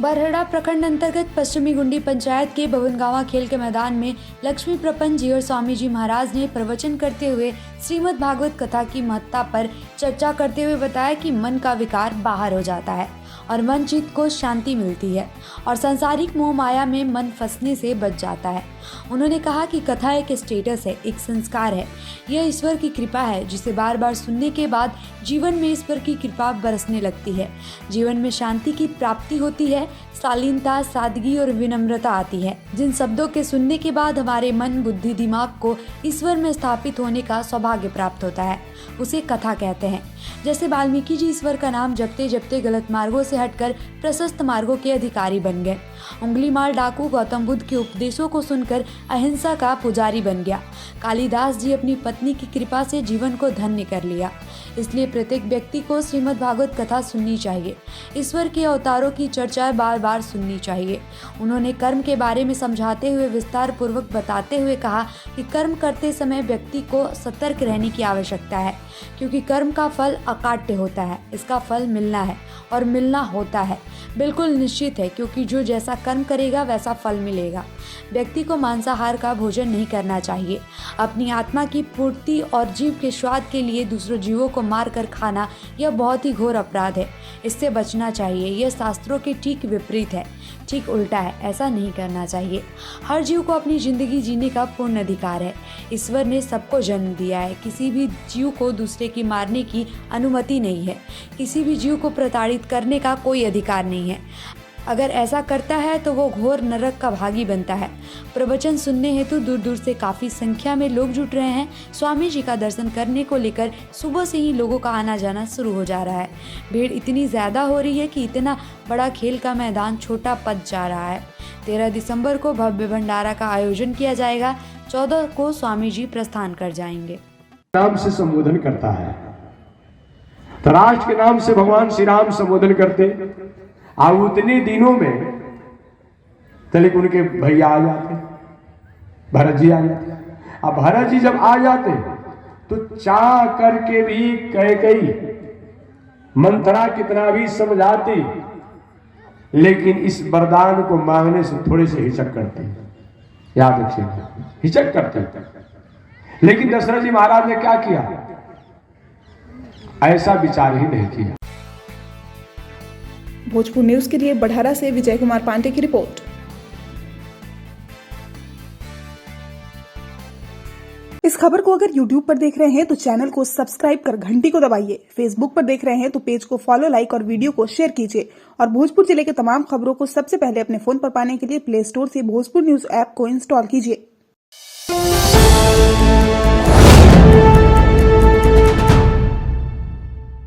बरहड़ा प्रखंड अंतर्गत पश्चिमी गुंडी पंचायत के भवनगावा खेल के मैदान में लक्ष्मी प्रपंच जी और स्वामी जी महाराज ने प्रवचन करते हुए श्रीमद् भागवत कथा की महत्ता पर चर्चा करते हुए बताया कि मन का विकार बाहर हो जाता है और मन चित्त को शांति मिलती है और सांसारिक मोह माया में मन फंसने से बच जाता है। उन्होंने कहा कि कथा एक स्टेटस है, एक संस्कार है, यह ईश्वर की कृपा है जिसे बार बार सुनने के बाद जीवन में ईश्वर की कृपा बरसने लगती है। जीवन में शांति की प्राप्ति होती है, शालीनता, सादगी और विनम्रता आती है, जिन शब्दों के सुनने के बाद हमारे मन, बुद्धि, दिमाग को ईश्वर में स्थापित होने का सौभाग्य प्राप्त होता है, उसे कथा कहते हैं। जैसे वाल्मीकि जी ईश्वर का नाम जपते जपते गलत मार्गों से हटकर प्रशस्त मार्गों के अधिकारी बन गए। उंगलीमाल डाकू गौतम बुद्ध के उपदेशों को सुनकर अहिंसा का पुजारी बन गया। कालिदास जी अपनी पत्नी की कृपा से जीवन को धन्य कर लिया। इसलिए प्रत्येक व्यक्ति को श्रीमद् भागवत कथा सुननी चाहिए। ईश्वर के अवतारों की चर्चा बार बार सुननी चाहिए। उन्होंने कर्म के बारे में समझाते हुए विस्तार पूर्वक बताते हुए कहा कि कर्म करते समय व्यक्ति को सतर्क रहने की आवश्यकता है, क्योंकि कर्म का फल अकाट्य होता है। इसका फल मिलना है और मिलना होता है, बिल्कुल निश्चित है, क्योंकि जो जैसा कर्म करेगा वैसा फल मिलेगा। व्यक्ति को मांसाहार का भोजन नहीं करना चाहिए। अपनी आत्मा की पूर्ति और जीव के स्वाद के लिए दूसरों जीवों को मार कर खाना यह बहुत ही घोर अपराध है। इससे बचना चाहिए। यह शास्त्रों के ठीक विपरीत है, ठीक उल्टा है। ऐसा नहीं करना चाहिए। हर जीव को अपनी जिंदगी जीने का पूर्ण अधिकार है। ईश्वर ने सबको जन्म दिया है। किसी भी जीव को दूसरे की मारने की अनुमति नहीं है। किसी भी जीव को प्रताड़ित करने का कोई अधिकार नहीं है। अगर ऐसा करता है तो वो घोर नरक का भागी बनता है। प्रवचन सुनने हेतु दूर दूर से काफ़ी संख्या में लोग जुट रहे हैं। स्वामी जी का दर्शन करने को लेकर सुबह से ही लोगों का आना जाना शुरू हो जा रहा है। भीड़ इतनी ज़्यादा हो रही है कि इतना बड़ा खेल का मैदान छोटा पड़ जा रहा है। 13 दिसंबर को भव्य भंडारा का आयोजन किया जाएगा। 14 को स्वामी जी प्रस्थान कर जाएंगे। नाम से संबोधन करता है तो राष्ट्र के नाम से भगवान श्री राम संबोधन करते। अब उतने दिनों में तलिक उनके भैया आ जाते, भरत जी आ जाते। अब भरत जी जब आ जाते तो चाह करके भी कई मंत्रा कितना भी समझाती, लेकिन इस वरदान को मांगने से थोड़े से हिचक करते। याद रखिए, हिचक करते। लेकिन दशरथ जी महाराज ने क्या किया? ऐसा विचार ही नहीं किया। भोजपुर न्यूज के लिए बढ़ारा से विजय कुमार पांडे की रिपोर्ट। इस खबर को अगर YouTube पर देख रहे हैं तो चैनल को सब्सक्राइब कर घंटी को दबाइए। Facebook पर देख रहे हैं तो पेज को फॉलो, लाइक और वीडियो को शेयर कीजिए। और भोजपुर जिले के तमाम खबरों को सबसे पहले अपने फोन पर पाने के लिए प्ले स्टोर से भोजपुर न्यूज ऐप को इंस्टॉल कीजिए।